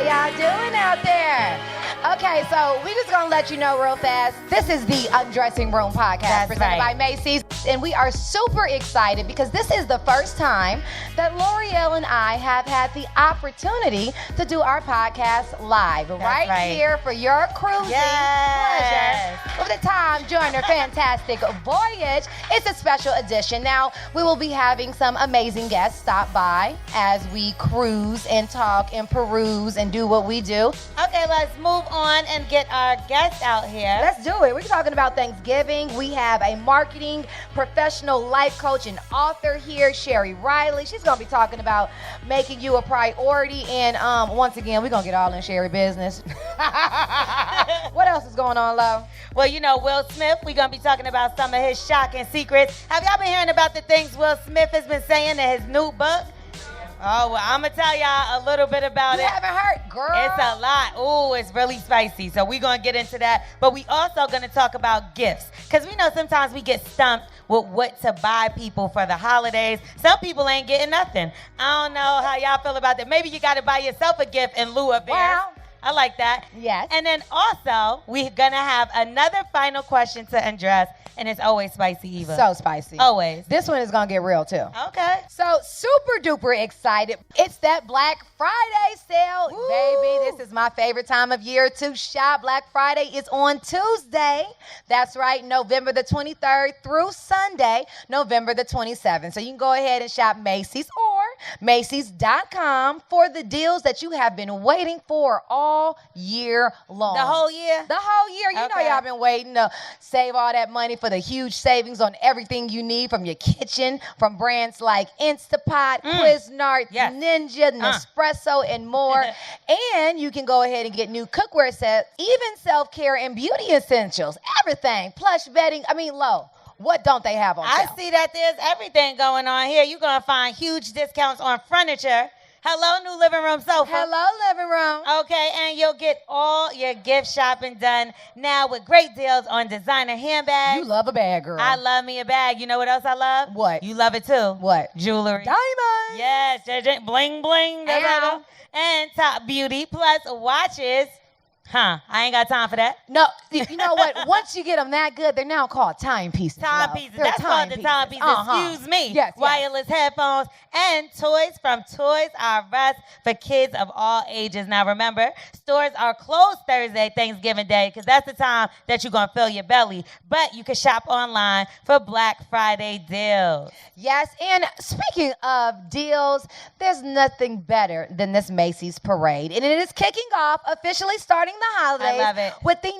y'all doing out there? Okay, so we just gonna let you know real fast. This is the Undressing Room podcast presented by Macy's, and we are super excited because this is the first time that L'Oreal and I have had the opportunity to do our podcast live here for your cruising pleasure of the time during our fantastic voyage. It's a special edition. Now, we will be having some amazing guests stop by as we cruise and talk and peruse and do what we do. Okay, let's move on and get our guests out here. Let's do it. We're talking about Thanksgiving. We have a marketing professional, life coach, and author here, Sherry Riley. She's going to be talking about making you a priority. And once again, we're going to get all in Sherry business. What else is going on, Lo? Well, you know, Will Smith, we're going to be talking about some of his shocking secrets. Have y'all been hearing about the things Will Smith has been saying in his new book? Oh, well, I'm going to tell y'all a little bit about it. You haven't heard, girl. It's a lot. Ooh, it's really spicy. So we're going to get into that. But we also going to talk about gifts. Because we know sometimes we get stumped with what to buy people for the holidays. Some people ain't getting nothing. I don't know how y'all feel about that. Maybe you got to buy yourself a gift in lieu of theirs. Wow. I like that. Yes. And then also, we're going to have another final question to undress. And it's always spicy, Eva. So spicy. Always. This one is going to get real, too. Okay. So super duper excited. It's that Black Friday sale. Woo. Baby, this is my favorite time of year to shop. Black Friday is on Tuesday. That's right, November the 23rd through Sunday, November the 27th. So you can go ahead and shop Macy's or Macy's.com for the deals that you have been waiting for all year long. The whole year? The whole year. You know y'all been waiting to save all that money for the huge savings on everything you need from your kitchen, from brands like Instapot, Cuisinart, Ninja, Nespresso, and more. And you can go ahead and get new cookware sets, even self-care and beauty essentials, everything, plush bedding. I mean, Lo, what don't they have on sale? I see that there's everything going on here. You're going to find huge discounts on furniture. Hello, new living room sofa. Hello, living room. Okay, and you'll get all your gift shopping done now with great deals on designer handbags. You love a bag, girl. I love me a bag. You know what else I love? What? You love it too. What? Jewelry. Diamonds. Yes, bling bling. And top beauty plus watches. I ain't got time for that. No, you know what? Once you get them that good, they're now called timepieces. Timepieces. That's called the timepieces. Excuse me. Yes. Wireless headphones and toys from Toys R Us for kids of all ages. Now remember, stores are closed Thursday, Thanksgiving Day, because that's the time that you're going to fill your belly. But you can shop online for Black Friday deals. Yes, and speaking of deals, there's nothing better than this Macy's parade. And it is kicking off, officially starting the holidays. I love it. With the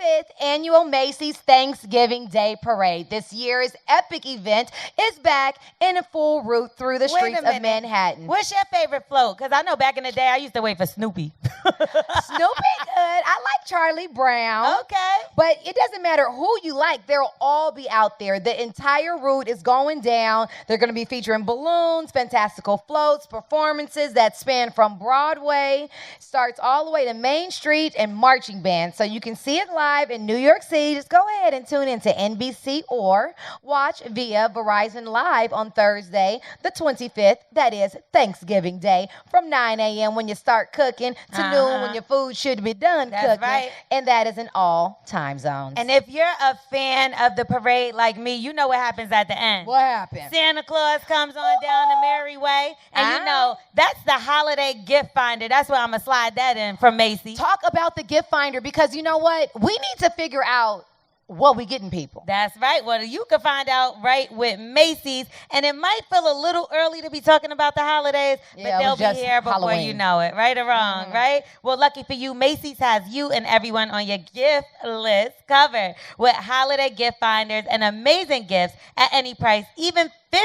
95th annual Macy's Thanksgiving Day Parade. This year's epic event is back in a full route through the streets of Manhattan. What's your favorite float? Because I know back in the day, I used to wait for Snoopy. Snoopy good. I like Charlie Brown. Okay. But it doesn't matter who you like. They'll all be out there. The entire route is going down. They're going to be featuring balloons, fantastical floats, performances that span from Broadway, starts all the way to Main Street, and marching bands. So you can see it live in New York City. Just go ahead and tune into NBC or watch via Verizon Live on Thursday, the 25th. That is Thanksgiving Day from 9 a.m. when you start cooking to noon when your food should be done cooking. Right. And that is in all time zones. And if you're a fan of the parade like me, you know what happens at the end. What happens? Santa Claus comes on down the merry way. And you know, that's the holiday gift finder. That's where I'm going to slide that in from Macy. Talk about the gift finder, because you know what? We need to figure out what we getting people. That's right. Well, you can find out right with Macy's. And it might feel a little early to be talking about the holidays, but they'll be here before Halloween. you know it. Right or wrong, right? Well, lucky for you, Macy's has you and everyone on your gift list covered with holiday gift finders and amazing gifts at any price, even $15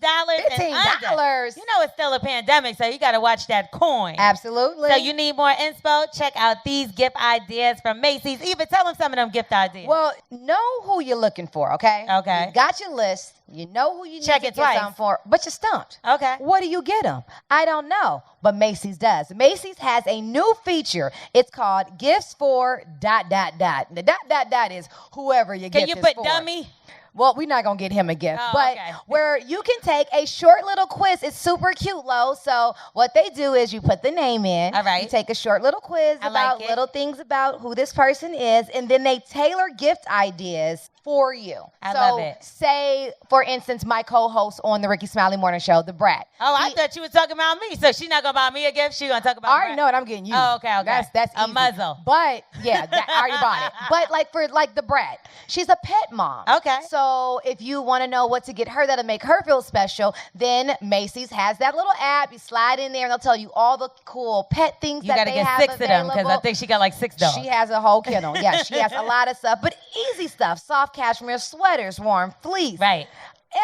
and under. You know it's still a pandemic, so you got to watch that coin. Absolutely. So you need more inspo? Check out these gift ideas from Macy's. Even tell them some of them gift ideas. Well, know who you're looking for, okay? Okay. You got your list. You know who you need Check to it get twice. something for, but you're stumped. Okay. What do you get them? I don't know, but Macy's does. Macy's has a new feature. It's called Gifts for ... The ... is whoever you get Can you this put for. dummy? Well, we're not going to get him a gift, but okay. where you can take a short little quiz. It's super cute, Lo. So what they do is you put the name in. All right. You take a short little quiz about like little things about who this person is, and then they tailor gift ideas for you. I love it. Say, for instance, my co-host on the Ricky Smiley Morning Show, the Brat. Oh, I thought you were talking about me. So she's not going to buy me a gift? She's going to talk about I already know what I'm getting you. Oh, okay. That's a easy. muzzle. But, yeah, I already bought it. But, like, for, like, the Brat, she's a pet mom. Okay. So if you want to know what to get her that'll make her feel special, then Macy's has that little app. You slide in there, and they'll tell you all the cool pet things You that got to they get have 6 of them available. because I think she got like 6 dogs. She has a whole kennel. Yeah, she has a lot of stuff, but easy stuff. Soft cashmere sweaters, warm fleece. Right.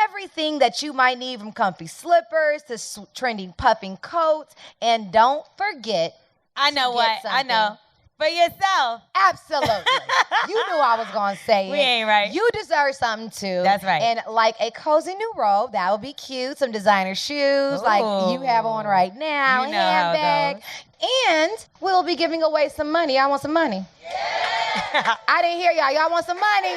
Everything that you might need, from comfy slippers to trending puffing coats. And don't forget, I know to what. get I know. For yourself. absolutely. You knew I was going to say it. We ain't right. You deserve something too. That's right. And like a cozy new robe, that would be cute. Some designer shoes like you have on right now. You know how it handbag. And we'll be giving away some money. Y'all want some money? Yeah. I didn't hear y'all. Y'all want some money?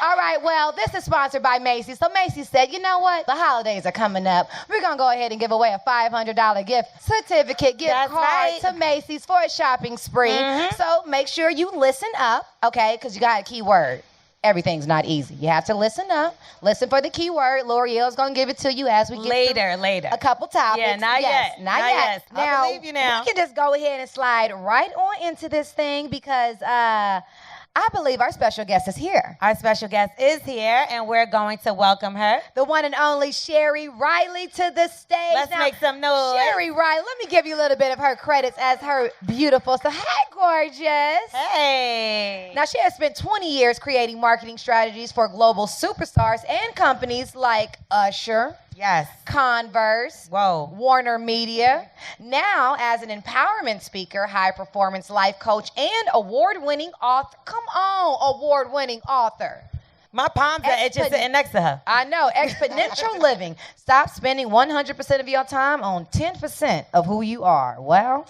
All right, well, this is sponsored by Macy. So Macy said, you know what? The holidays are coming up. We're going to go ahead and give away a $500 gift certificate, gift That's card right. to Macy's for a shopping spree. Mm-hmm. So make sure you listen up, okay? Because you got a key word. Everything's not easy. You have to listen up. Listen for the key word. L'Oreal's going to give it to you as we get Later. a couple topics. Yeah, not yet. Not yet. I Now, believe you now. we can just go ahead and slide right on into this thing because I believe our special guest is here. Our special guest is here, and we're going to welcome her. The one and only Sherry Riley to the stage. Let's Now, make some noise. Sherry Riley, let me give you a little bit of her credits as her beautiful. So, hi, gorgeous. Hey. Now, she has spent 20 years creating marketing strategies for global superstars and companies like Usher, Yes. Converse, Whoa. Warner Media. Now, as an empowerment speaker, high performance life coach, and award-winning author. Come on, award-winning author. My palms are itching sitting next to her. I know. Exponential living. Stop spending 100% of your time on 10% of who you are. Well,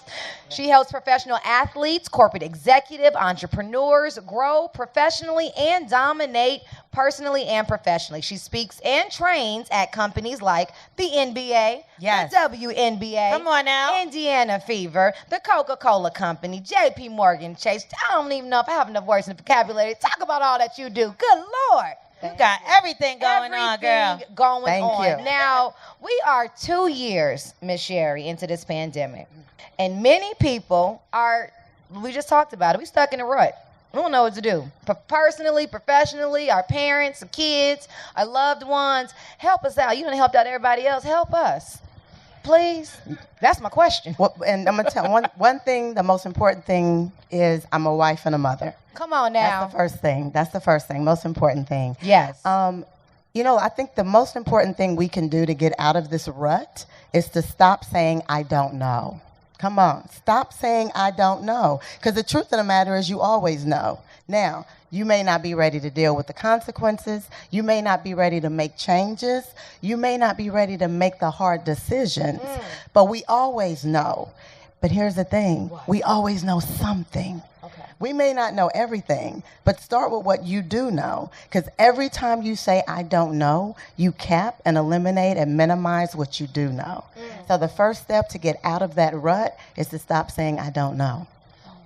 she helps professional athletes, corporate executive, entrepreneurs grow professionally and dominate personally and professionally. She speaks and trains at companies like the NBA, Yes. the WNBA, Come on now. Indiana Fever, the Coca-Cola Company, JP Morgan Chase. I don't even know if I have enough words in the vocabulary to talk about all that you do. Good Lord. You got everything going on, girl. Everything going Thank on. you. Now, we are 2 years, Miss Sherry, into this pandemic. And many people are, we just talked about it, we stuck in a rut. We don't know what to do. Personally, professionally, our parents, the kids, our loved ones, help us out. You done helped out everybody else. Help us. Please. That's my question. Well, and I'm going to tell one thing, the most important thing is I'm a wife and a mother. Come on now. That's the first thing. That's the first thing, most important thing. Yes. You know, I think the most important thing we can do to get out of this rut is to stop saying, I don't know. Come on. Stop saying, I don't know. Because the truth of the matter is you always know. Now, you may not be ready to deal with the consequences. You may not be ready to make changes. You may not be ready to make the hard decisions. But we always know. But here's the thing. What? We always know something. Okay. We may not know everything, but start with what you do know. Because every time you say, I don't know, you cap and eliminate and minimize what you do know. So the first step to get out of that rut is to stop saying, I don't know.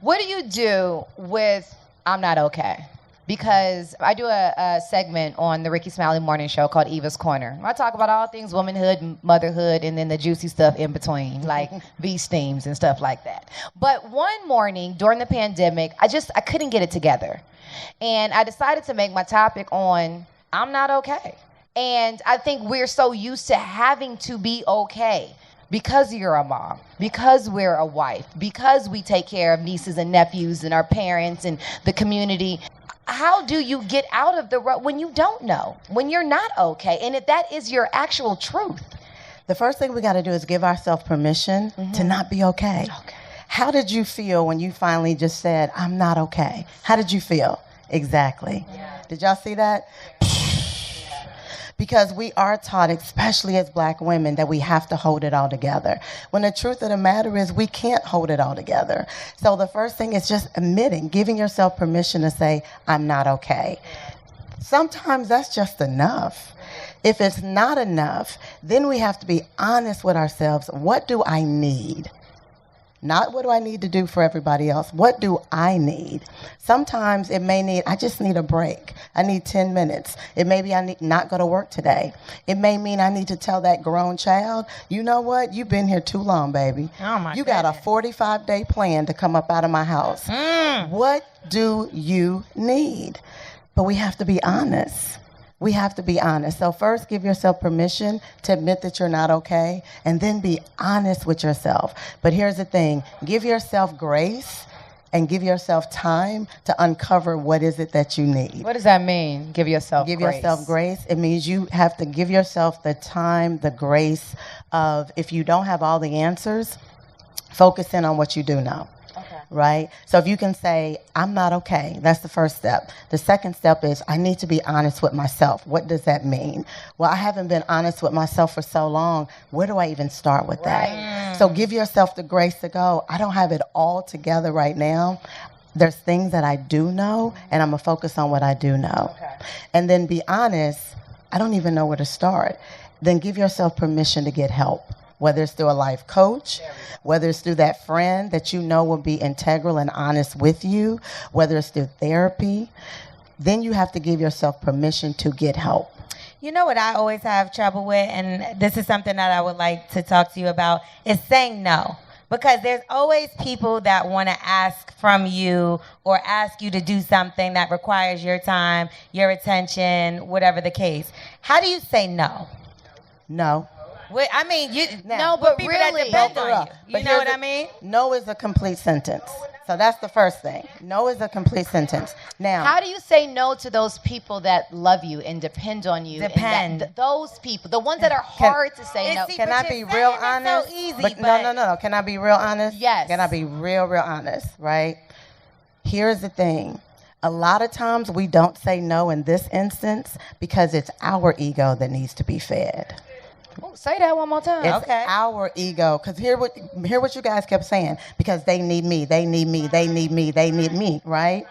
What do you do with I'm not okay? Because I do a segment on the Ricky Smiley Morning Show called Eva's Corner. I talk about all things womanhood, motherhood, and then the juicy stuff in between, like bee steams and stuff like that. But one morning during the pandemic, I couldn't get it together. And I decided to make my topic on I'm not okay. And I think we're so used to having to be okay. Because you're a mom, because we're a wife, because we take care of nieces and nephews and our parents and the community. How do you get out of the rut when you don't know, when you're not okay, and if that is your actual truth? The first thing we got to do is give ourselves permission to not be okay. How did you feel when you finally just said, I'm not okay? How did you feel? Exactly. Yeah. Did y'all see that? Because we are taught, especially as black women, that we have to hold it all together. When the truth of the matter is we can't hold it all together. So the first thing is just admitting, giving yourself permission to say, I'm not okay. Sometimes that's just enough. If it's not enough, then we have to be honest with ourselves. What do I need? Not what do I need to do for everybody else. What do I need? Sometimes it may need, I just need a break. I need 10 minutes. It may be I need not go to work today. It may mean I need to tell that grown child, you know what? You've been here too long, baby. Oh my You got a goodness. 45-day plan to come up out of my house. What do you need? But we have to be honest. We have to be honest. So first, give yourself permission to admit that you're not okay, and then be honest with yourself. But here's the thing. Give yourself grace and give yourself time to uncover what is it that you need. What does that mean? Give yourself Give grace. yourself grace. It means you have to give yourself the time, the grace of, if you don't have all the answers, focus in on what you do know. Right? So if you can say, I'm not okay, that's the first step. The second step is, I need to be honest with myself. What does that mean? Well, I haven't been honest with myself for so long. Where do I even start with that? So give yourself the grace to go, I don't have it all together right now. There's things that I do know, and I'm going to focus on what I do know. And then be honest, I don't even know where to start. Then give yourself permission to get help. Whether it's through a life coach, whether it's through that friend that you know will be integral and honest with you, whether it's through therapy, then you have to give yourself permission to get help. You know what I always have trouble with, and this is something that I would like to talk to you about, is saying no. Because there's always people that want to ask from you or ask you to do something that requires your time, your attention, whatever the case. How do you say no? No. Well, I mean, you No, but people really- that depend on you. But You know here's what I mean? No is a complete sentence. So that's the first thing. No is a complete sentence. Now, How do you say no to those people that love you and depend on you? and Depend. those people, the ones that are hard to say no. See, can but I you're be real saying it honest? so easy, but but- no. Can I be real honest? Yes. Can I be real honest, right? Here's the thing. A lot of times we don't say no in this instance because it's our ego that needs to be fed. Ooh, say that one more time. It's Okay. our ego. Because hear what you guys kept saying. Because they need me, they need me, they need me, they need me, right?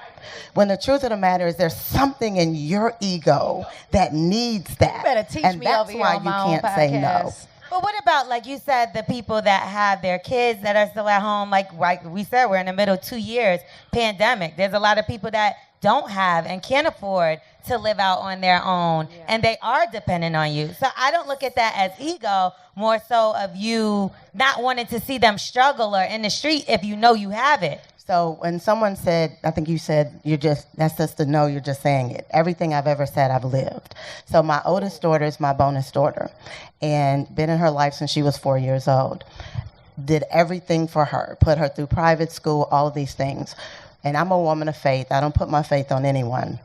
When the truth of the matter is there's something in your ego that needs that. You better teach and me that's over here why on you my own can't say no. podcast. But what about, like you said, the people that have their kids that are still at home? Like we said, we're in the middle of 2 years pandemic. There's a lot of people that don't have and can't afford to live out on their own, and they are dependent on you. So I don't look at that as ego, more so of you not wanting to see them struggle or in the street if you know you have it. So when someone said, I think you said, that's just a no, you're just saying it. Everything I've ever said, I've lived. So my oldest daughter is my bonus daughter and been in her life since she was 4 years old. Did everything for her, put her through private school, all of these things. And I'm a woman of faith. I don't put my faith on anyone.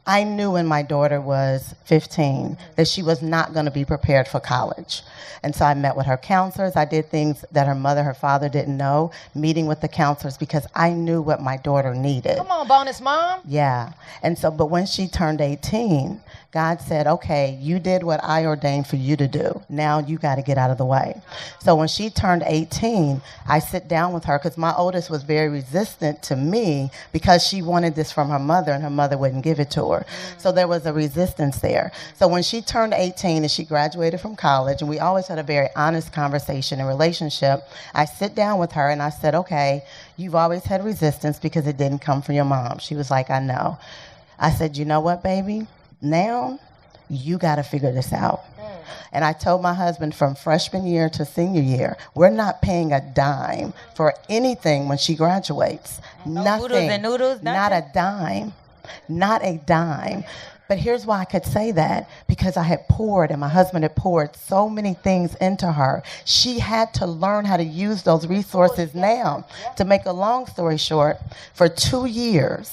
I knew when my daughter was 15 that she was not going to be prepared for college. And so I met with her counselors. I did things that her mother, her father didn't know, meeting with the counselors because I knew what my daughter needed. Come on, bonus mom. Yeah. And so, but when she turned 18, God said, okay, you did what I ordained for you to do. Now you got to get out of the way. So when she turned 18, I sit down with her because my oldest was very resistant to me because she wanted this from her mother and her mother wouldn't give it to her. So there was a resistance there. So when she turned 18 and she graduated from college, and we always had a very honest conversation and relationship, I sit down with her and I said, okay, you've always had resistance because it didn't come from your mom. She was like, I know. I said, you know what, baby? Now you got to figure this out. And I told my husband from freshman year to senior year, we're not paying a dime for anything when she graduates. Nothing. Oodles and noodles, Not a nothing? dime. Not a dime. But here's why I could say that, because I had poured and my husband had poured so many things into her. She had to learn how to use those resources now. To make a long story short, for 2 years,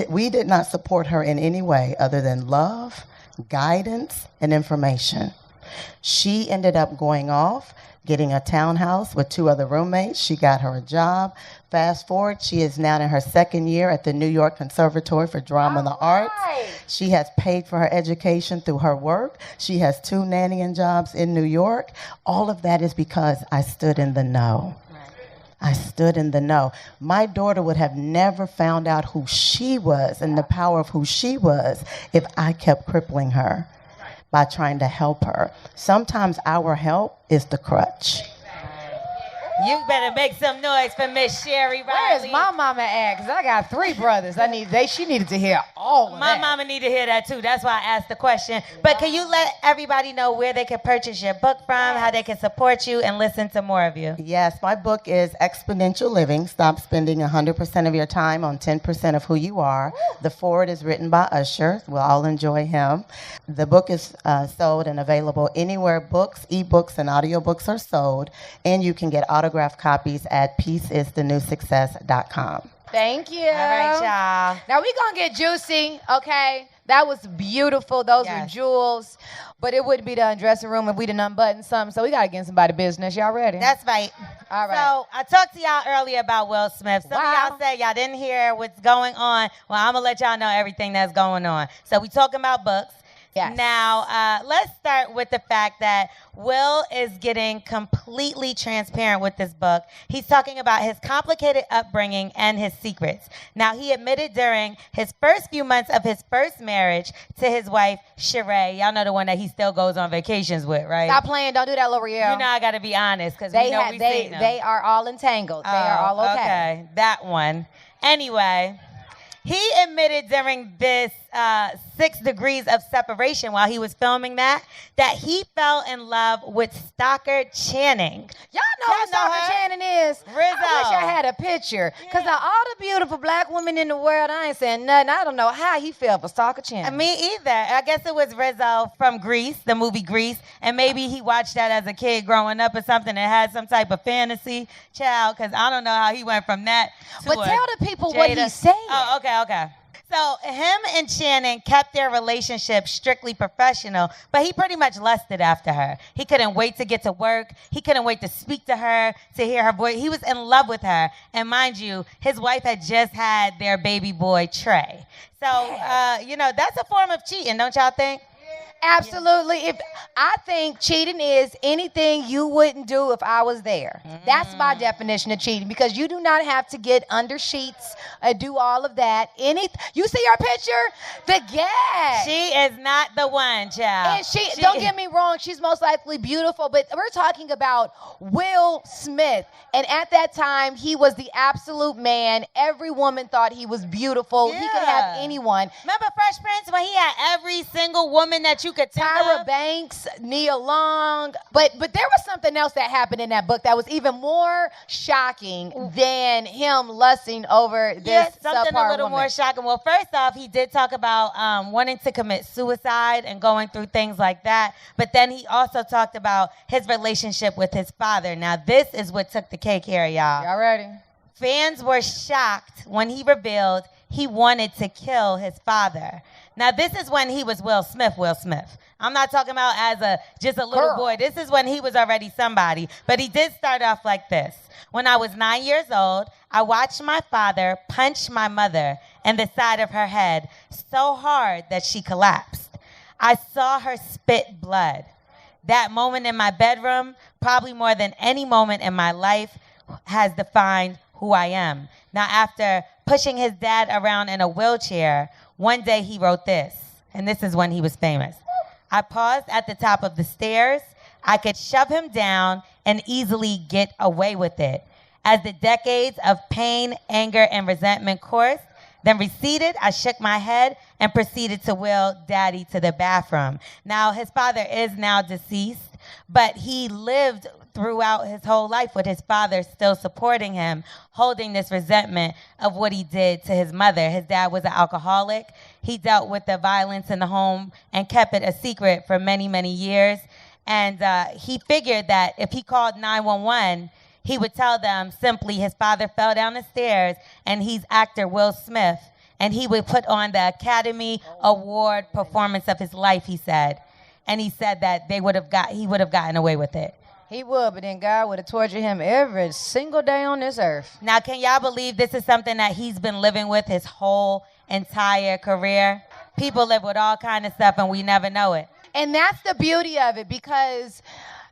we did not support her in any way other than love, guidance, and information. She ended up going off, getting a townhouse with 2 other roommates. She got her a job. Fast forward, she is now in her 2nd year at the New York Conservatory for Drama and the Arts. She has paid for her education through her work. She has 2 nannying jobs in New York. All of that is because I stood in the no. I stood in the no. My daughter would have never found out who she was and the power of who she was if I kept crippling her by trying to help her. Sometimes our help is the crutch. You better make some noise for Miss Sherry Riley. Where is my mama at? Because I got 3 brothers. She needed to hear all of My that. mama need to hear that too. That's why I asked the question. But can you let everybody know where they can purchase your book from, how they can support you and listen to more of you? Yes, my book is Exponential Living. Stop spending 100% of your time on 10% of who you are. The foreword is written by Usher. We'll all enjoy him. The book is sold and available anywhere books, ebooks, and audiobooks are sold. And you can get autographed copies at peaceisthenewsuccess.com. Thank you. All right, y'all. Now we're going to get juicy, okay? That was beautiful. Those were jewels. But it wouldn't be the undressing room if we didn't unbutton something. So we got to get in somebody's business. Y'all ready? That's right. All right. So I talked to y'all earlier about Will Smith. Some of Wow. y'all said y'all didn't hear what's going on. Well, I'm going to let y'all know everything that's going on. So we talking about books. Yes. Now, let's start with the fact that Will is getting completely transparent with this book. He's talking about his complicated upbringing and his secrets. Now, he admitted during his first few months of his first marriage to his wife, Sheree. Y'all know the one that he still goes on vacations with, right? Stop playing. Don't do that, L'Oreal. You know I got to be honest because we know we've seen them. They are all entangled. They are all okay. That one. Anyway, he admitted during this 6 degrees of separation while he was filming that he fell in love with Stalker Channing. Y'all know who Stalker Channing is? Rizzo. I wish I had a picture. Because of all the beautiful black women in the world, I ain't saying nothing. I don't know how he fell for Stalker Channing. Me either. I guess it was Rizzo from Grease, the movie Grease, and maybe he watched that as a kid growing up or something and had some type of fantasy child, because I don't know how he went from that to But tell the people what he said. Oh, okay. So him and Channing kept their relationship strictly professional, but he pretty much lusted after her. He couldn't wait to get to work. He couldn't wait to speak to her, to hear her voice. He was in love with her. And mind you, his wife had just had their baby boy, Trey. So, that's a form of cheating, don't y'all think? Absolutely. I think cheating is anything you wouldn't do if I was there. That's my definition of cheating, because you do not have to get under sheets, do all of that. You see her picture? The gag. She is not the one, child. And she don't get me wrong, she's most likely beautiful, but we're talking about Will Smith. And at that time, he was the absolute man. Every woman thought he was beautiful. Yeah. He could have anyone. Remember Fresh Prince when he had every single woman that you could think Tyra of? Banks, Nia Long. But there was something else that happened in that book that was even more shocking than him lusting over this something subpar a little woman. more shocking. Well, first off, he did talk about wanting to commit suicide and going through things like that. But then he also talked about his relationship with his father. Now, this is what took the cake here, y'all. Y'all ready? Fans were shocked when he revealed he wanted to kill his father. Now, this is when he was Will Smith. I'm not talking about as just a little boy. This is when he was already somebody. But he did start off like this. When I was 9 years old, I watched my father punch my mother in the side of her head so hard that she collapsed. I saw her spit blood. That moment in my bedroom, probably more than any moment in my life, has defined who I am. Now, after pushing his dad around in a wheelchair, one day he wrote this, and this is when he was famous. I paused at the top of the stairs. I could shove him down and easily get away with it. As the decades of pain, anger, and resentment coursed, then receded, I shook my head and proceeded to wheel Daddy to the bathroom. Now, his father is now deceased, but he lived throughout his whole life with his father still supporting him, holding this resentment of what he did to his mother. His dad was an alcoholic. He dealt with the violence in the home and kept it a secret for many, many years. And he figured that if he called 911, he would tell them simply his father fell down the stairs and he's actor Will Smith. And he would put on the Academy Award performance of his life, he said. And he said that he would have gotten away with it. He would, but then God would have tortured him every single day on this earth. Now, can y'all believe this is something that he's been living with his whole entire career? People live with all kind of stuff and we never know it. And that's the beauty of it, because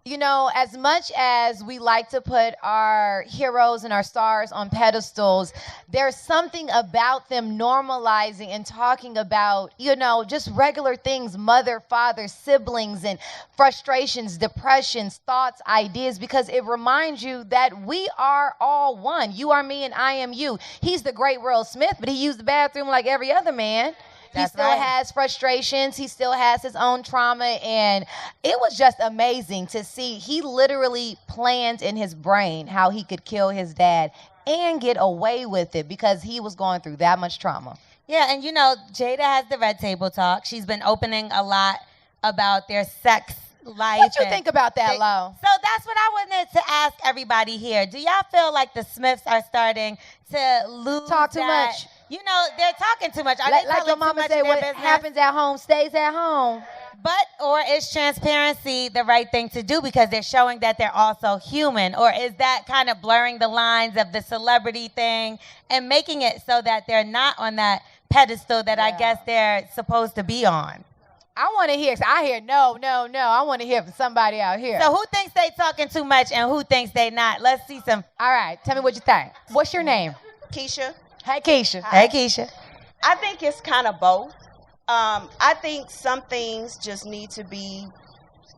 You know, as much as we like to put our heroes and our stars on pedestals, there's something about them normalizing and talking about, you know, just regular things, mother, father, siblings, and frustrations, depressions, thoughts, ideas, because it reminds you that we are all one. You are me and I am you. He's the great Will Smith, but he used the bathroom like every other man. That's he still right. has frustrations. He still has his own trauma. And it was just amazing to see. He literally planned in his brain how he could kill his dad and get away with it because he was going through that much trauma. Yeah, and you know, Jada has the Red Table Talk. She's been opening a lot about their sex life. What you think about that, Lo? So that's what I wanted to ask everybody here. Do y'all feel like the Smiths are starting to lose Talk too that- much. You know, they're talking too much. Are Like they your telling too mama much said, of their what business? happens at home stays at home. But, or is transparency the right thing to do because they're showing that they're also human? Or is that kind of blurring the lines of the celebrity thing and making it so that they're not on that pedestal that I guess they're supposed to be on? I want to hear. I hear no. I want to hear from somebody out here. So who thinks they talking too much and who thinks they not? Let's see some. All right, tell me what you think. What's your name? Keisha. Hey, Keisha. Hey, Keisha. I think it's kind of both. I think some things just need to be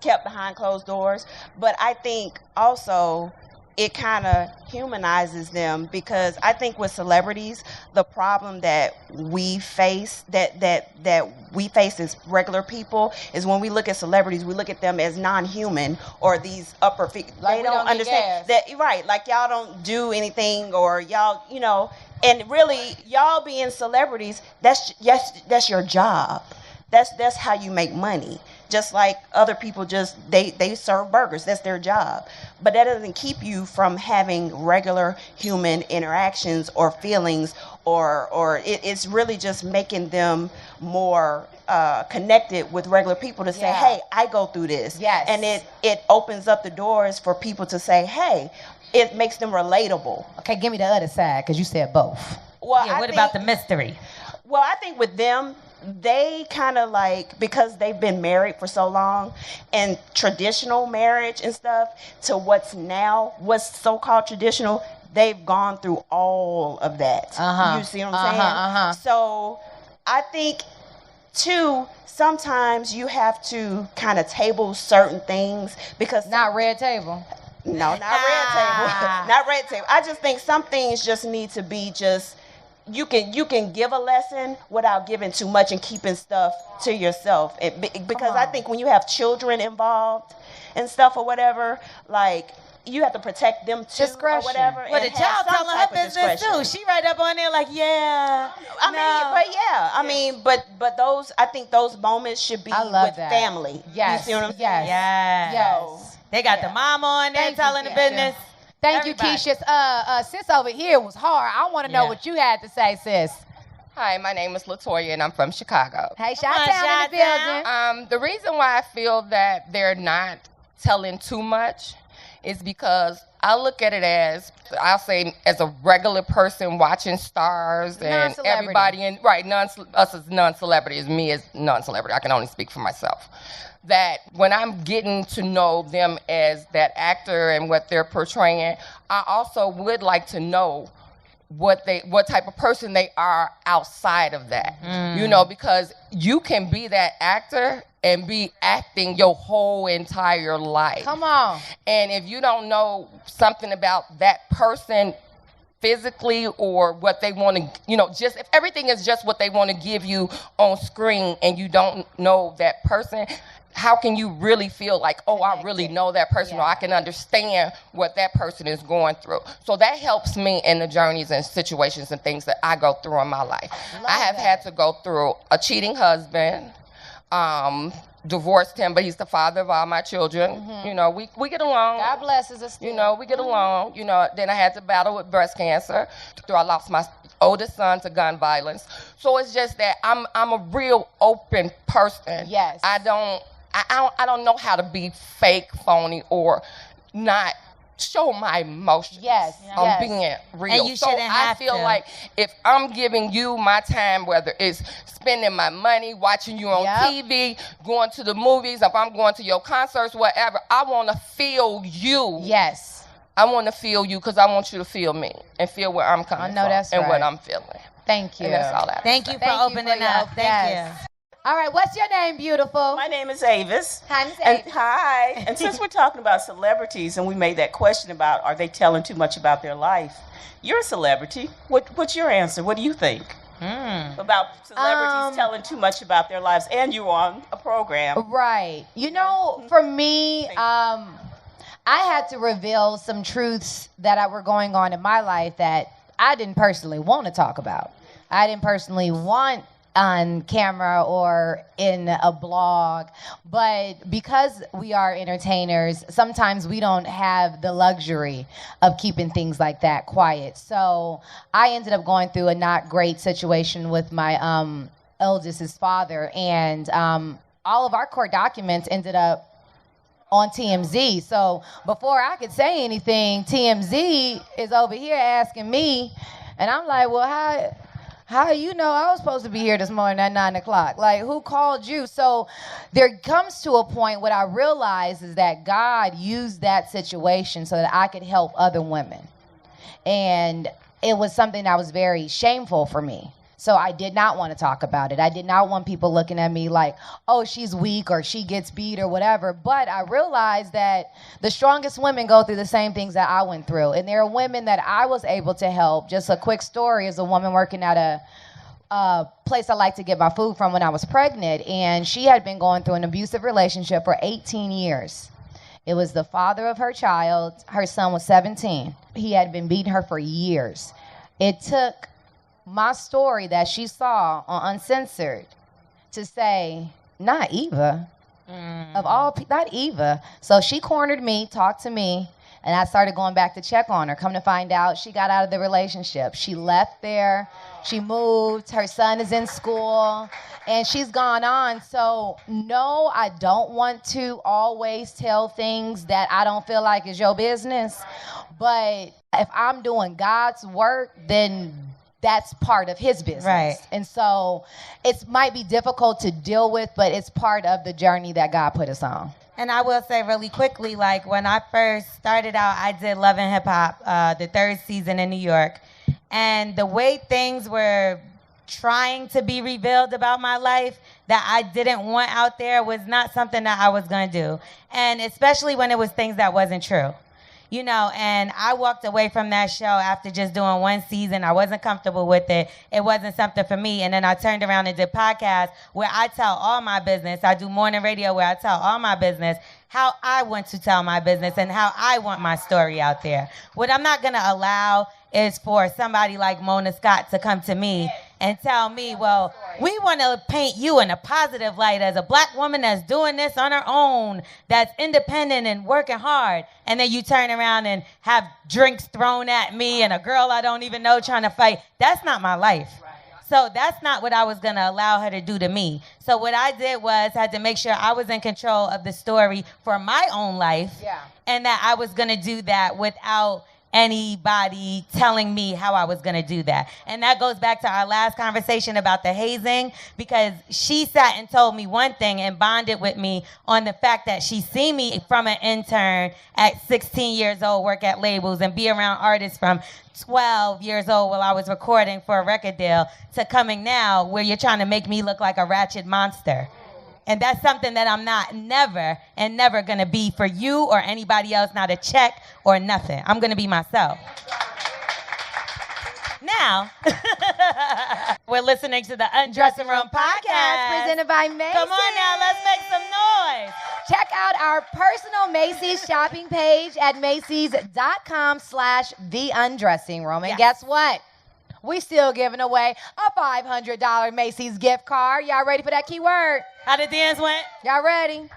kept behind closed doors, but I think also it kind of humanizes them because I think with celebrities, the problem that we face that we face as regular people is when we look at celebrities, we look at them as non-human or these upper Like they we don't don't need understand gas. that, right? Like y'all don't do anything, or y'all, you know, and really y'all being celebrities, that's your job. That's how you make money. Just like other people they serve burgers. That's their job. But that doesn't keep you from having regular human interactions or feelings or it's really just making them more connected with regular people to say, Yeah. hey, I go through this. Yes. And it opens up the doors for people to say, hey, it makes them relatable. Okay, give me the other side because you said both. Well, Yeah, I what think- about the mystery? Well, I think with them, they kind of like, because they've been married for so long and traditional marriage and stuff to what's so-called traditional, they've gone through all of that. Uh-huh. You see what I'm saying? So I think, too, sometimes you have to kind of table certain things because... Not red table. No, not red table. Not red table. I just think some things just need to be just... You can give a lesson without giving too much and keeping stuff to yourself. Because I think when you have children involved and stuff or whatever, like you have to protect them too Discretion. or whatever. Well, and the child have some telling her type of business discretion. too. She right up on there like, yeah. I mean, but those, I think those moments should be I love with that. family. Yes. You see what I'm Yes. saying? Yeah. Yes. They got Yeah. the mama on there Thank you, telling the Keisha. business. Thank you, Everybody. Keisha. Sis over here was hard. I want to know Yeah. what you had to say, sis. Hi, my name is Latoya, and I'm from Chicago. Hey, Come on, Chi-Town in the Chi-Town. building. The reason why I feel that they're not telling too much is because I look at it as, I'll say, as a regular person watching stars and Non-celebrity. everybody, us as non-celebrities, me as non-celebrity, I can only speak for myself. That when I'm getting to know them as that actor and what they're portraying, I also would like to know what type of person they are outside of that. You know, because you can be that actor and be acting your whole entire life. Come on. And if you don't know something about that person physically or what they want to, just if everything is just what they want to give you on screen and you don't know that person, how can you really feel like, oh, I really know that person, or I can understand what that person is going through? So that helps me in the journeys and situations and things that I go through in my life. I have had to go through a cheating husband, divorced him, but he's the father of all my children. We get along. God blesses us. We get along. Then I had to battle with breast cancer. I lost my oldest son to gun violence. So it's just that I'm a real open person. Yes. I don't know how to be fake, phony, or not show my emotions. Yes. I'm Yes. being real. And you so shouldn't I have feel to. like if I'm giving you my time, whether it's spending my money, watching you on Yep. TV, going to the movies, if I'm going to your concerts, whatever, I want to feel you. Yes. I want to feel you because I want you to feel me and feel where I'm coming I know from that's and what right. I'm feeling. Thank you. And that's all I have to Thank say. you for Thank you opening for your up. help. Thank Yes. you. All right, what's your name, beautiful? My name is Avis. Hi, Miss And Avis. hi. And since we're talking about celebrities and we made that question about are they telling too much about their life, you're a celebrity. What's your answer? What do you think about celebrities telling too much about their lives? And you're on a program. Right. You know, for me, I had to reveal some truths that were going on in my life that I didn't personally want to talk about. I didn't personally want on camera or in a blog, but because we are entertainers, sometimes we don't have the luxury of keeping things like that quiet. So I ended up going through a not great situation with my eldest's father, and all of our court documents ended up on TMZ. So before I could say anything, TMZ is over here asking me, and I'm like, well, how you know I was supposed to be here this morning at 9 o'clock? Like, who called you? So there comes to a point, what I realized is that God used that situation so that I could help other women. And it was something that was very shameful for me. So I did not want to talk about it. I did not want people looking at me like, oh, she's weak or she gets beat or whatever. But I realized that the strongest women go through the same things that I went through. And there are women that I was able to help. Just a quick story is a woman working at a place I like to get my food from when I was pregnant. And she had been going through an abusive relationship for 18 years. It was the father of her child. Her son was 17. He had been beating her for years. It took my story that she saw on Uncensored to say, not Eva. Of all people, not Eva. So she cornered me, talked to me, and I started going back to check on her. Come to find out, she got out of the relationship. She left there. She moved. Her son is in school, and she's gone on. So, no, I don't want to always tell things that I don't feel like is your business. But if I'm doing God's work, then that's part of his business. Right. And so it might be difficult to deal with, but it's part of the journey that God put us on. And I will say really quickly, like when I first started out, I did Love and Hip Hop, the 3rd season in New York. And the way things were trying to be revealed about my life that I didn't want out there was not something that I was going to do. And especially when it was things that wasn't true. You know, and I walked away from that show after just doing 1 season. I wasn't comfortable with it. It wasn't something for me. And then I turned around and did podcasts where I tell all my business. I do morning radio where I tell all my business how I want to tell my business and how I want my story out there. What I'm not going to allow is for somebody like Mona Scott to come to me and tell me, well, we want to paint you in a positive light as a black woman that's doing this on her own, that's independent and working hard. And then you turn around and have drinks thrown at me and a girl I don't even know trying to fight. That's not my life. So that's not what I was going to allow her to do to me. So what I did was had to make sure I was in control of the story for my own life. Yeah. And that I was going to do that without anybody telling me how I was going to do that. And that goes back to our last conversation about the hazing, because she sat and told me one thing and bonded with me on the fact that she seen me from an intern at 16 years old work at labels and be around artists from 12 years old while I was recording for a record deal to coming now where you're trying to make me look like a ratchet monster. And that's something that I'm not never going to be for you or anybody else, not a check or nothing. I'm going to be myself. Now, we're listening to the Undressing Room podcast. Presented by Macy. Come on now, let's make some noise. Check out our personal Macy's shopping page at Macy's.com/The Undressing Room. And Yes. guess what? We still giving away a $500 Macy's gift card. Y'all ready for that keyword? How the dance went? Y'all ready?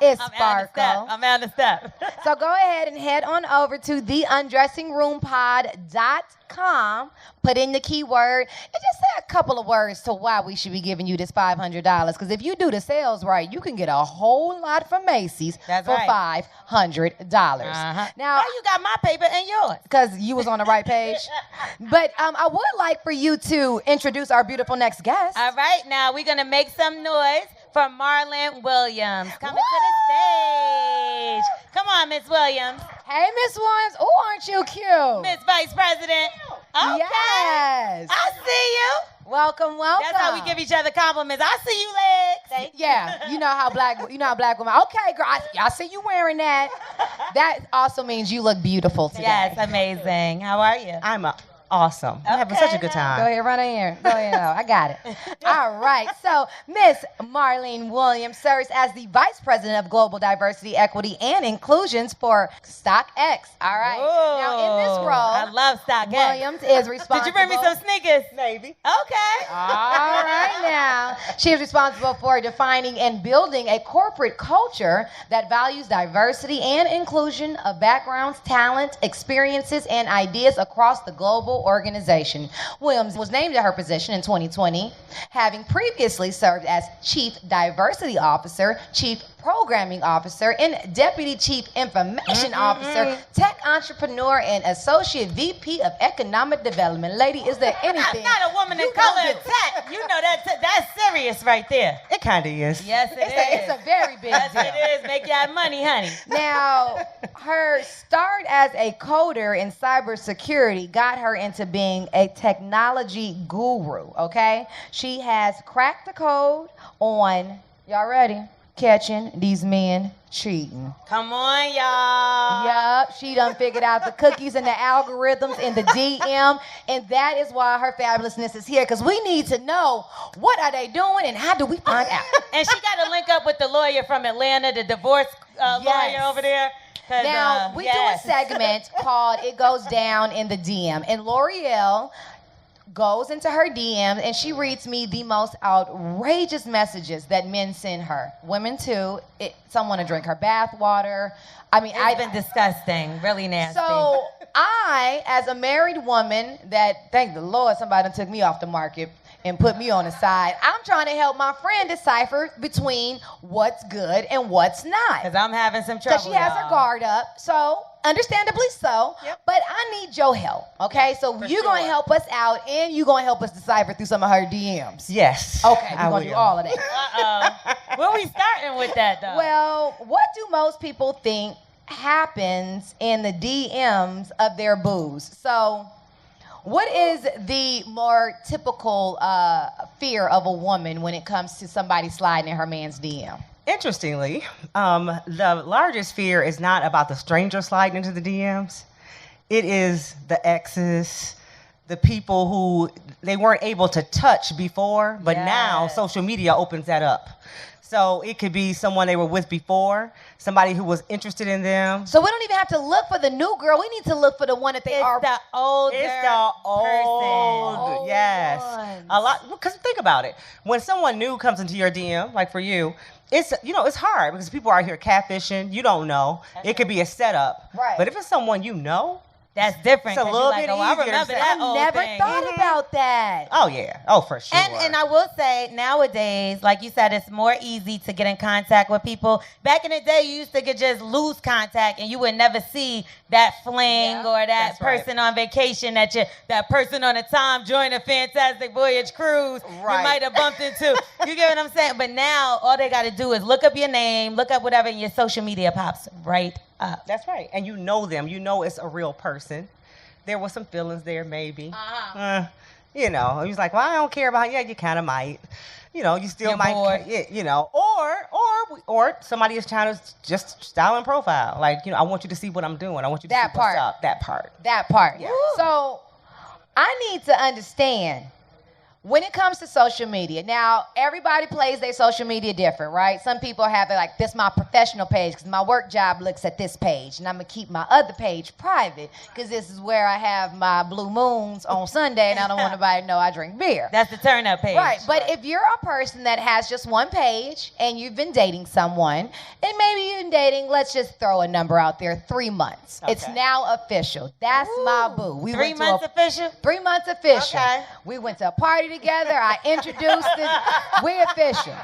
It's I'm Sparkle. I'm on the step. So go ahead and head on over to theundressingroompod.com. Put in the keyword and just say a couple of words to why we should be giving you this $500. Because if you do the sales right, you can get a whole lot from Macy's That's for right. $500. Uh-huh. Now, you got my paper and yours. because you was on the right page. But I would like for you to introduce our beautiful next guest. All right, now we're going to make some noise for Marlon Williams coming to the stage. Come on, Miss Williams. Hey, Miss Williams. Oh, aren't you cute? Miss Vice President. Okay. Yes. I see you. Welcome, welcome. That's how we give each other compliments. I see you, legs. Yeah, you know how black women. Okay, girl, I see you wearing that. That also means you look beautiful today. Yes, amazing. How are you? I'm awesome. I'm having such a good Go time. ahead, run in here. Go ahead. I got it. All right. So, Miss Marlene Williams serves as the Vice President of Global Diversity, Equity, and Inclusions for StockX. All right. Now, in this role, I love StockX. Williams is responsible. Did you bring me some sneakers? Maybe. Okay. All right now. She is responsible for defining and building a corporate culture that values diversity and inclusion of backgrounds, talent, experiences, and ideas across the global organization. Williams was named to her position in 2020, having previously served as Chief Diversity Officer, Chief Programming Officer, and Deputy Chief Information Officer, Tech Entrepreneur, and Associate VP of Economic Development. Lady, is there anything? Not a woman in you color don't in tech. You know that's serious right there. It kind of is. Yes, It's a very big Yes, deal. it is. Make that money, honey. Now, her start as a coder in cybersecurity got her into being a technology guru, okay? She has cracked the code on, y'all ready? Catching these men cheating. Come on, y'all. Yup, she done figured out the cookies and the algorithms in the DM, and that is why her fabulousness is here, because we need to know what are they doing and how do we find out. And she got to link up with the lawyer from Atlanta, the divorce lawyer over there. Now, we do a segment called It Goes Down in the DM, and L'Oreal goes into her DMs and she reads me the most outrageous messages that men send her. Women too. Some want to drink her bath water. I mean, It's been disgusting, really nasty. So I, as a married woman that, thank the Lord, somebody done took me off the market and put me on the side, I'm trying to help my friend decipher between what's good and what's not. Because I'm having some trouble, Because she has her guard up. So, understandably so. Yep. But I need your help, okay? So you're going to help us out and you're going to help us decipher through some of her DMs. Yes. Okay, I we're going to do will. all of that. Uh-oh. Where we starting with that, though? Well, what do most people think happens in the DMs of their boos? So what is the more typical fear of a woman when it comes to somebody sliding in her man's DM? Interestingly, the largest fear is not about the stranger sliding into the DMs. It is the exes, the people who they weren't able to touch before, but now Yes. social media opens that up. So it could be someone they were with before, somebody who was interested in them. So we don't even have to look for the new girl. We need to look for the one that they It's are. the older It's the old, Old yes. ones. A lot, because think about it. When someone new comes into your DM, like for you, it's it's hard because people are out here catfishing. You don't know. It could be a setup. Right. But if it's someone you know, That's different. It's a 'cause little you like, bit oh, I easier to remember say. that I old never thing. thought about that. oh yeah, oh for sure. And I will say, nowadays, like you said, it's more easy to get in contact with people. Back in the day, you used to could just lose contact and you would never see that fling Yeah, or that that's right. person on vacation that person on a Tom joined a Fantastic Voyage cruise you Right. might have bumped into. You get what I'm saying? But now, all they got to do is look up your name, look up whatever, and your social media pops right up. That's right. And you know them. You know it's a real person. There was some feelings there, maybe. He was like, well, I don't care about. Yeah, you kind of might. You still You're might. bored. Or somebody is trying to just style and profile. Like, I want you to see what I'm doing. I want you to That see what's part. up. That part. That part. Yeah. So I need to understand, when it comes to social media, now everybody plays their social media different, right? Some people have it like, this my professional page because my work job looks at this page, and I'm gonna keep my other page private because this is where I have my blue moons on Sunday, and I don't want anybody to know I drink beer. That's the turn up page. Right, but if you're a person that has just one page and you've been dating someone, and maybe you've been dating, let's just throw a number out there, 3 months. Okay. It's now official. That's my boo. We 3 went to months official? 3 months official. Okay. We went to a party together. I introduced it. We're official.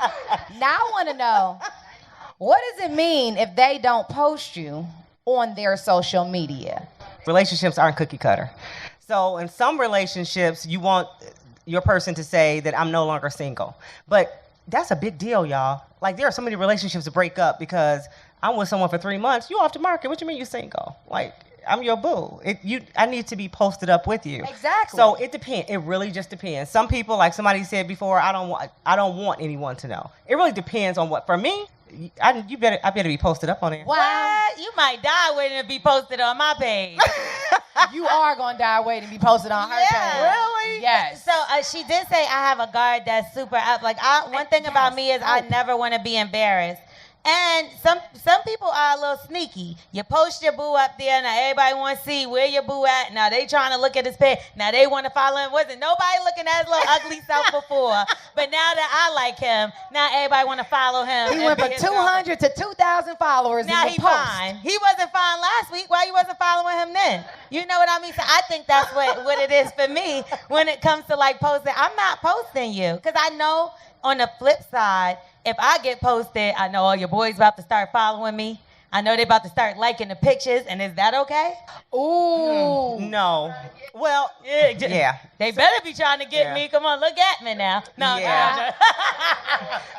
Now I want to know, what does it mean if they don't post you on their social media? Relationships aren't cookie cutter. So in some relationships, you want your person to say that I'm no longer single. But that's a big deal, y'all. Like, there are so many relationships that break up because I'm with someone for 3 months. You off the market. What you mean you single? Like, I'm your boo. I need to be posted up with you. Exactly. So it depends. It really just depends. Some people, like somebody said before, I don't want anyone to know. It really depends on what. For me, I better be posted up on there. What? You might die waiting to be posted on my page. You are going to die waiting to be posted on her Yeah. page. Really? Yes. So she did say I have a guard that's super up. Like, one thing about me is I never want to be embarrassed. And some people are a little sneaky. You post your boo up there, now everybody want to see where your boo at. Now they trying to look at his page. Now they want to follow him. Wasn't nobody looking at his little ugly self before? But now that I like him, now everybody want to follow him. He and went be from his 200 to 2,000 followers Now in he the post. fine. He wasn't fine last week. Why you wasn't following him then? You know what I mean? So I think that's what it is for me when it comes to like posting. I'm not posting you because I know on the flip side, if I get posted, I know all your boys about to start following me. I know they about to start liking the pictures, and is that okay? Ooh. No. Well, yeah. They better be trying to get Yeah. me. Come on, look at me now. No, Yeah.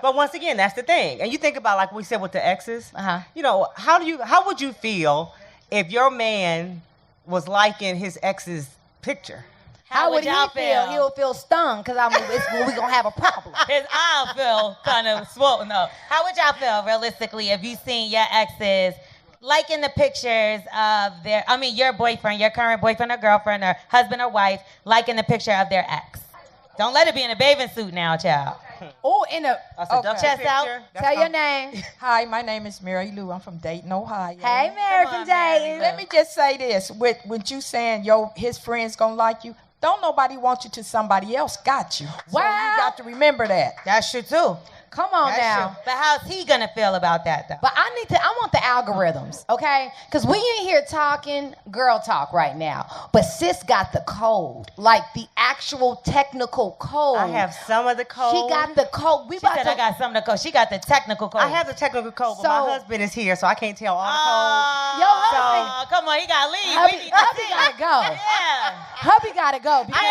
But once again, that's the thing. And you think about, like we said with the exes, you know, how would you feel if your man was liking his ex's picture? How would he y'all feel? He'll feel stung because we're going to have a problem. His eye feel kind of swollen up. How would y'all feel realistically if you seen your exes liking the pictures of your boyfriend, your current boyfriend or girlfriend or husband or wife, liking the picture of their ex? Don't let it be in a bathing suit now, child. Oh, in a Chest out. Tell your name. Hi, my name is Mary Lou. I'm from Dayton, Ohio. Hey, Mary Come from on, Mary Dayton. Lou. Let me just say this. With you saying his friends gonna like you, don't nobody want you till somebody else got you. So Wow. you got to remember that. That's true too. Come on That's now. true. But how's he gonna feel about that though? But I want the algorithms, okay? Because we in here talking girl talk right now. But sis got the code, like the actual technical code. I have some of the code. She got the code. She said I got some of the code. She got the technical code. I have the technical code, but So- my husband is here, so I can't tell all the code. Your husband- Oh, come on, he gotta leave. Hubby, We need to hubby see. gotta go. Yeah. Hubby gotta go because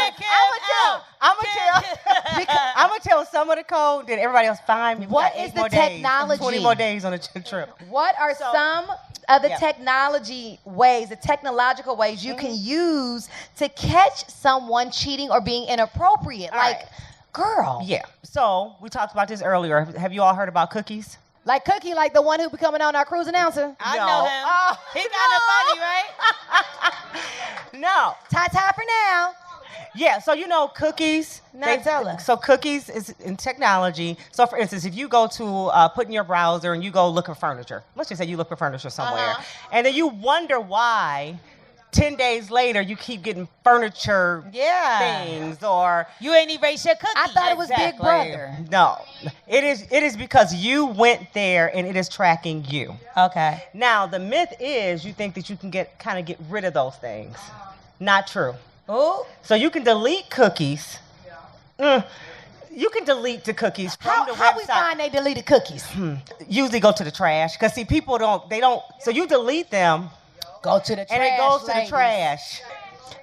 I'm gonna tell some of the code, then everybody else find me. We What got 8 is the more days, technology? 20 more days on the trip. what are some of the Yeah. technological ways you can use to catch someone cheating or being inappropriate? All like, right. girl. Yeah. So we talked about this earlier. Have you all heard about cookies? Like Cookie, like the one who be coming on our cruise announcer. I No. know him. Oh, He kind of funny, right? No. Tie for now. Yeah, so you know cookies. Now tell us. So cookies is in technology. So for instance, if you go to put in your browser and you go look for furniture, let's just say you look for furniture somewhere, and then you wonder why 10 days later you keep getting furniture things or You ain't erased your cookie. I thought it was Big Exactly. Brother. No, it is because you went there and it is tracking you. Okay. Now the myth is you think that you can get rid of those things. Not true. Ooh. So you can delete cookies. You can delete the cookies from the website. How we find they deleted cookies? Usually go to the trash because see people don't. So you delete them Go to the trash. and it goes to the ladies. trash.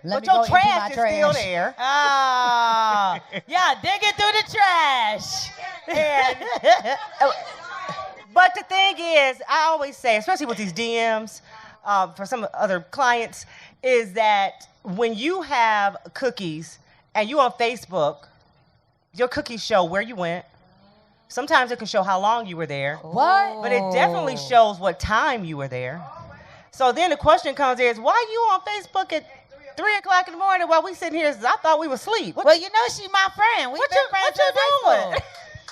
Let But me go your empty my trash is still there. Ah. Yeah, dig it through the trash. And, but the thing is, I always say, especially with these DMs, for some other clients, is that when you have cookies and you on Facebook, your cookies show where you went. Sometimes it can show how long you were there. What? But it definitely shows what time you were there. So then the question comes is, why are you on Facebook at 3 o'clock in the morning while we sitting here. I thought we were asleep. Well, you know she my friend. We've been friends since high doing? school.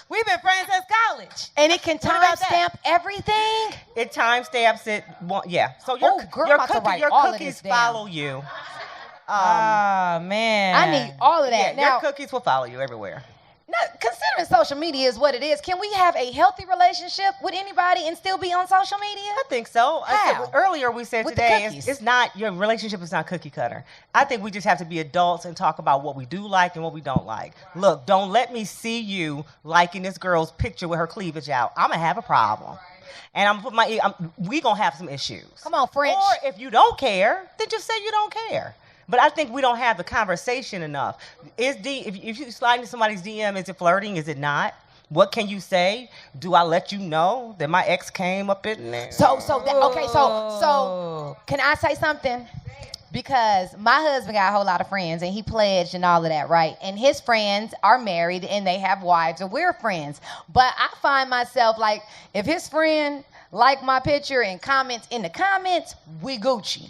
We've been friends since college. And it can What about timestamp everything? It timestamps it. Yeah. So your, Oh, girl, I'm about to write your all of cookies this down. follow you. Oh, man. I need all of that. Yeah, Now, your cookies will follow you everywhere. now, considering social media is what it is, can we have a healthy relationship with anybody and still be on social media? I think so. How? Earlier we said With the today cookies. it's not, your relationship is not cookie cutter. I think we just have to be adults and talk about what we do like and what we don't like. Look, don't let me see you liking this girl's picture with her cleavage out. I'm gonna have a problem. And we gonna have some issues. Come on, French. Or if you don't care, then just say you don't care. But I think we don't have the conversation enough. If you slide into somebody's DM, is it flirting? Is it not? What can you say? Do I let you know that my ex came up in there? So can I say something? Because my husband got a whole lot of friends and he pledged and all of that, right? And his friends are married and they have wives and we're friends. But I find myself like, if his friend like my picture and comments in the comments, we Gucci.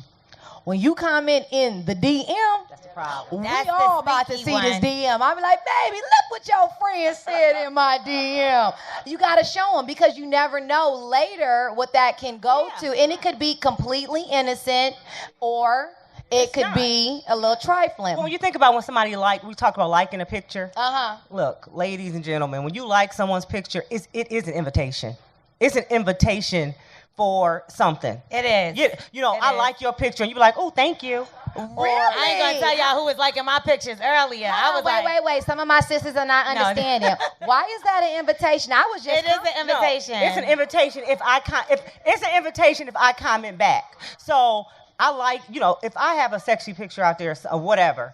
When you comment in the DM, That's the problem. we That's the all about to sneaky see this one. DM. I be like, baby, look what your friend said in my DM. You got to show them because you never know later what that can go to. And it could be completely innocent or it could be a little trifling. Well, when you think about when somebody we talk about liking a picture. Uh-huh. Look, ladies and gentlemen, when you like someone's picture, it is an invitation. It's an invitation for something. It is. You know, It I is. like your picture, and you be like, oh, thank you. Really? I ain't going to tell y'all who was liking my pictures earlier. I was Wait. Some of my sisters are not No. understanding. Why is that an invitation? I was just It is an invitation. No, it's an invitation it's an invitation if I comment back. So I like, if I have a sexy picture out there or whatever,